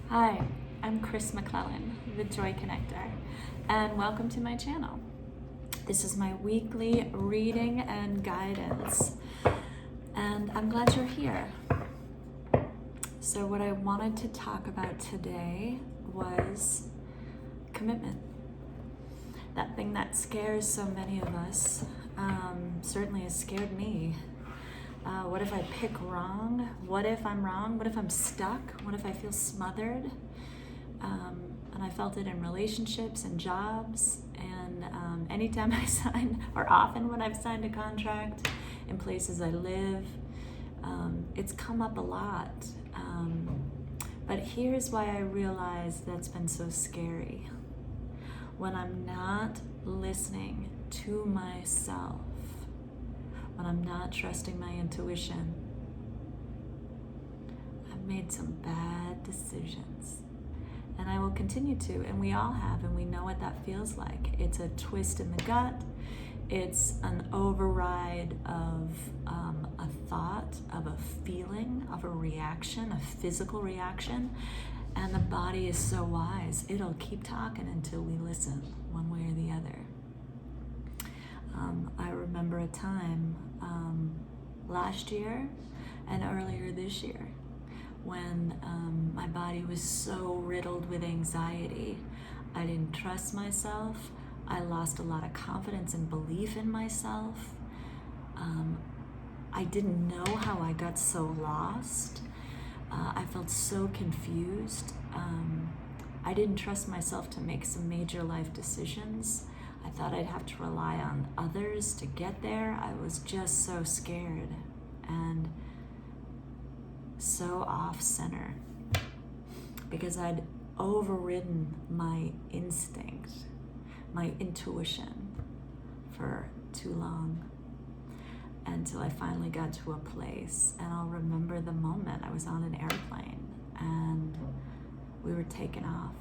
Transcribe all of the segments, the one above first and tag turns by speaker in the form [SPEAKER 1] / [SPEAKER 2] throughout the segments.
[SPEAKER 1] Hi, I'm McClellan, the Joy Connector, and welcome to my channel. This is my weekly reading and guidance, and I'm glad you're here. So what I wanted to talk about today was commitment. That thing that scares so many of us, certainly has scared me. What if I pick wrong? What if I'm wrong? What if I'm stuck? What if I feel smothered? And I felt it in relationships and jobs, and anytime I sign, or often when I've signed a contract, in places I live, it's come up a lot. But here's why I realize that's been so scary. When I'm not listening to myself, when I'm not trusting my intuition, I've made some bad decisions. And I will continue to, and we all have, and we know what that feels like. It's a twist in the gut. It's an override of a thought, of a feeling, of a reaction, a physical reaction. And the body is so wise. It'll keep talking until we listen, one way or the other. I remember a time last year and earlier this year when my body was so riddled with anxiety. I didn't trust myself. I lost a lot of confidence and belief in myself. I didn't know how I got so lost. I felt so confused. I didn't trust myself to make some major life decisions. I thought I'd have to rely on others to get there. I was just so scared and so off-center because I'd overridden my instinct, my intuition for too long, until I finally got to a place. And I'll remember the moment I was on an airplane and we were taking off.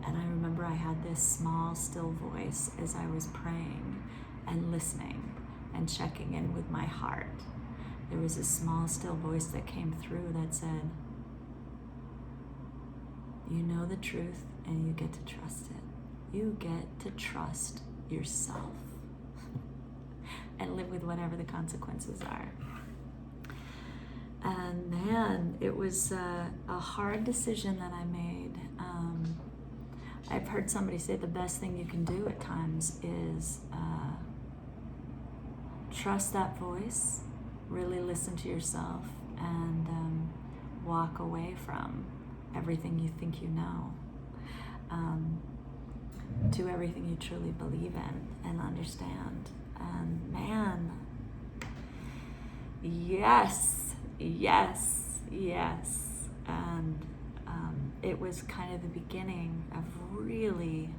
[SPEAKER 1] And I remember I had this small, still voice as I was praying and listening and checking in with my heart. There was a small, still voice that came through that said, "You know the truth and you get to trust it. You get to trust yourself and live with whatever the consequences are." And man, it was a hard decision that I made. I've heard somebody say the best thing you can do at times is trust that voice, really listen to yourself, and walk away from everything you think you know, to everything you truly believe in and understand. And man, yes. And it was kind of the beginning of really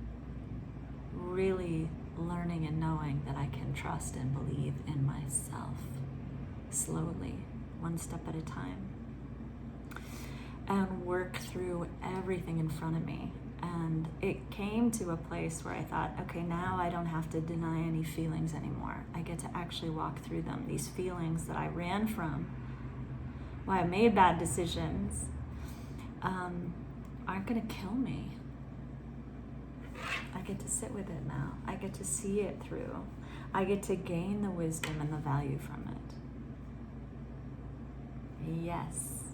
[SPEAKER 1] learning and knowing that I can trust and believe in myself, slowly, one step at a time, and work through everything in front of me. And it came to a place where I thought, okay, now I don't have to deny any feelings anymore. I get to actually walk through them. These feelings that I ran from, why I made bad decisions, aren't gonna kill me. I get to sit with it now. I get to see it through. I get to gain the wisdom and the value from it. Yes.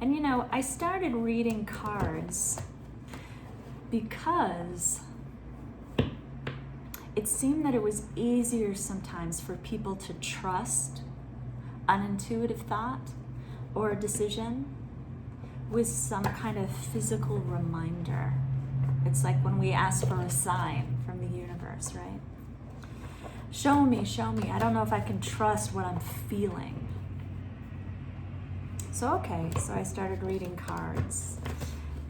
[SPEAKER 1] And you know, I started reading cards because it seemed that it was easier sometimes for people to trust an intuitive thought or a decision with some kind of physical reminder. It's like when we ask for a sign from the universe, right? Show me. I don't know if I can trust what I'm feeling. So I started reading cards,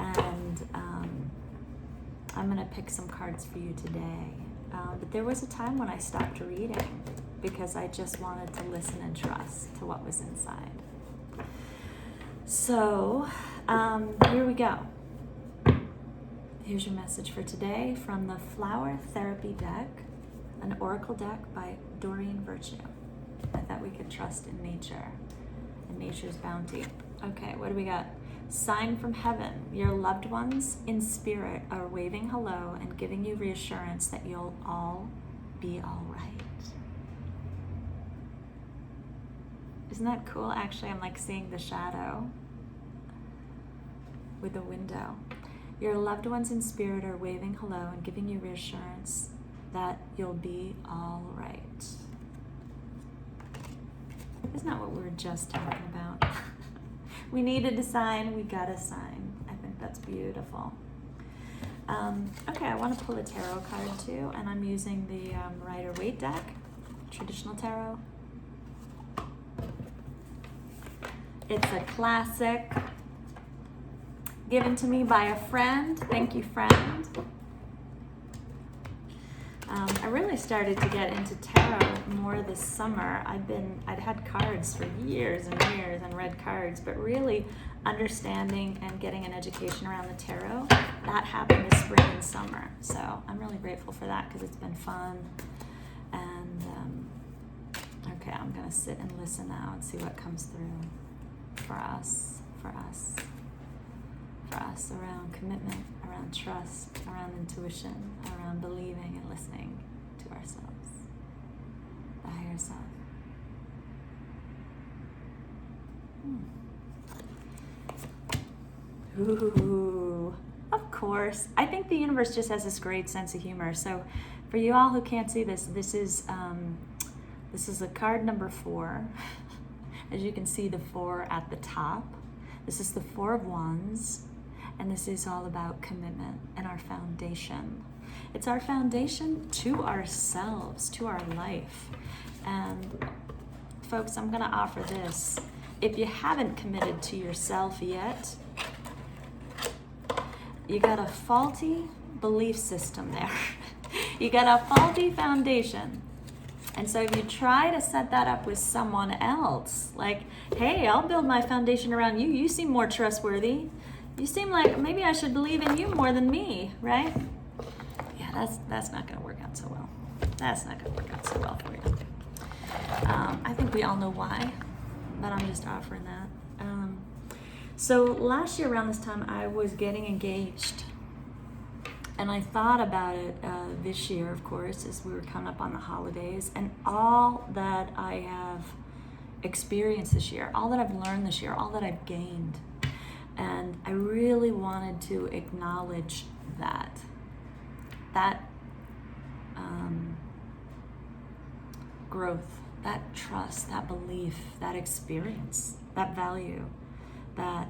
[SPEAKER 1] and I'm gonna pick some cards for you today. But there was a time when I stopped reading because I just wanted to listen and trust to what was inside. So here we go. Here's your message for today from the Flower Therapy deck, an oracle deck by Doreen Virtue. I thought we could trust in nature and nature's bounty. Okay, what do we got? Sign from heaven, your loved ones in spirit are waving hello and giving you reassurance that you'll all be all right. Isn't that cool? Actually, I'm like seeing the shadow with the window. Your loved ones in spirit are waving hello and giving you reassurance that you'll be all right. Isn't that what we were just talking about? We needed a sign, we got a sign. I think that's beautiful. Okay, I want to pull a tarot card too, and I'm using the Rider-Waite deck, traditional tarot. It's a classic, given to me by a friend. Thank you, friend. I really started to get into tarot more this summer. I'd had cards for years and years and read cards, but really understanding and getting an education around the tarot, that happened this spring and summer. So I'm really grateful for that because it's been fun. And okay, I'm gonna sit and listen now and see what comes through for us around commitment, around trust, around intuition, around believing and listening to ourselves, the higher self. Ooh, of course. I think the universe just has this great sense of humor. So for you all who can't see this, this is a card number 4. As you can see, the 4 at the top. This is the 4 of Wands, and this is all about commitment and our foundation. It's our foundation to ourselves, to our life. And folks, I'm gonna offer this. If you haven't committed to yourself yet, you got a faulty belief system there. You got a faulty foundation. And so if you try to set that up with someone else, like, hey, I'll build my foundation around you. You seem more trustworthy. You seem like maybe I should believe in you more than me, right? Yeah, that's not going to work out so well. That's not going to work out so well for you. I think we all know why, but I'm just offering that. So last year around this time, I was getting engaged. And I thought about it this year, of course, as we were coming up on the holidays, and all that I have experienced this year, all that I've learned this year, all that I've gained. And I really wanted to acknowledge that growth, that trust, that belief, that experience, that value, that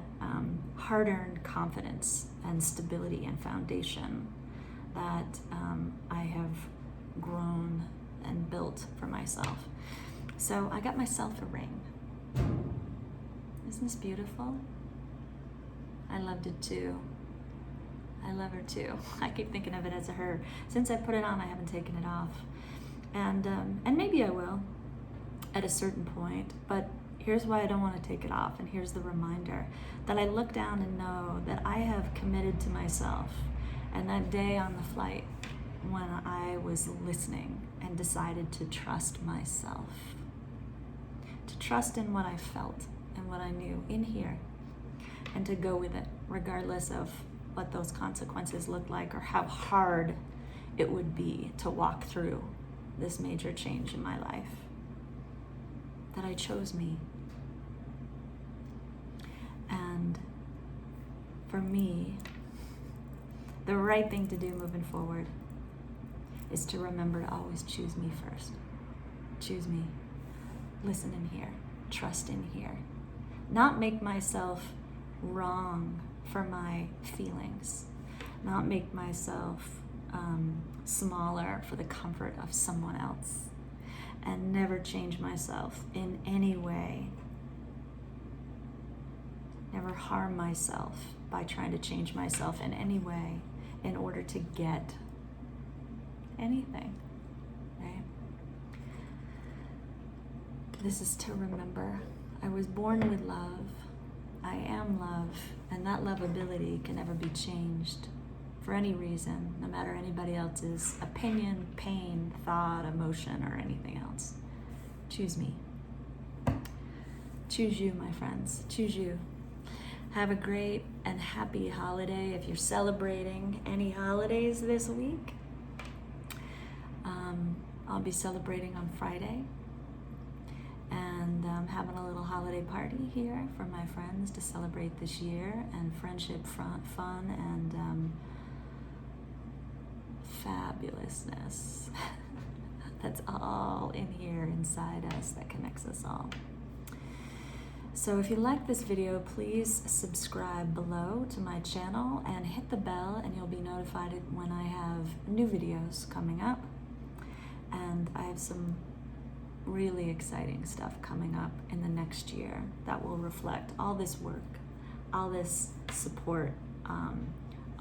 [SPEAKER 1] hard-earned confidence and stability and foundation that I have grown and built for myself. So I got myself a ring. Isn't this beautiful? I loved it too. I love her too. I keep thinking of it as a her. Since I put it on, I haven't taken it off. And maybe I will at a certain point, but here's why I don't want to take it off, and here's the reminder that I look down and know that I have committed to myself. And that day on the flight, when I was listening and decided to trust myself, to trust in what I felt and what I knew in here, and to go with it, regardless of what those consequences look like or how hard it would be to walk through this major change in my life, that I chose me. And for me, the right thing to do moving forward is to remember to always choose me first. Choose me. Listen in here. Trust in here. Not make myself wrong for my feelings. Not make myself smaller for the comfort of someone else. And never change myself in any way. Never harm myself by trying to change myself in any way in order to get anything, right? This is to remember I was born with love, I am love, and that lovability can never be changed for any reason, no matter anybody else's opinion, pain, thought, emotion, or anything else. Choose me. Choose you, my friends. Choose you. Have a great and happy holiday if you're celebrating any holidays this week. I'll be celebrating on Friday, and having a little holiday party here for my friends to celebrate this year, and friendship, fun, and fabulousness. That's all in here inside us that connects us all. So if you like this video, please subscribe below to my channel and hit the bell, and you'll be notified when I have new videos coming up. And I have some really exciting stuff coming up in the next year that will reflect all this work, all this support,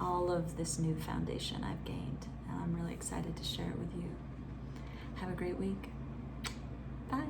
[SPEAKER 1] all of this new foundation I've gained. And I'm really excited to share it with you. Have a great week. Bye.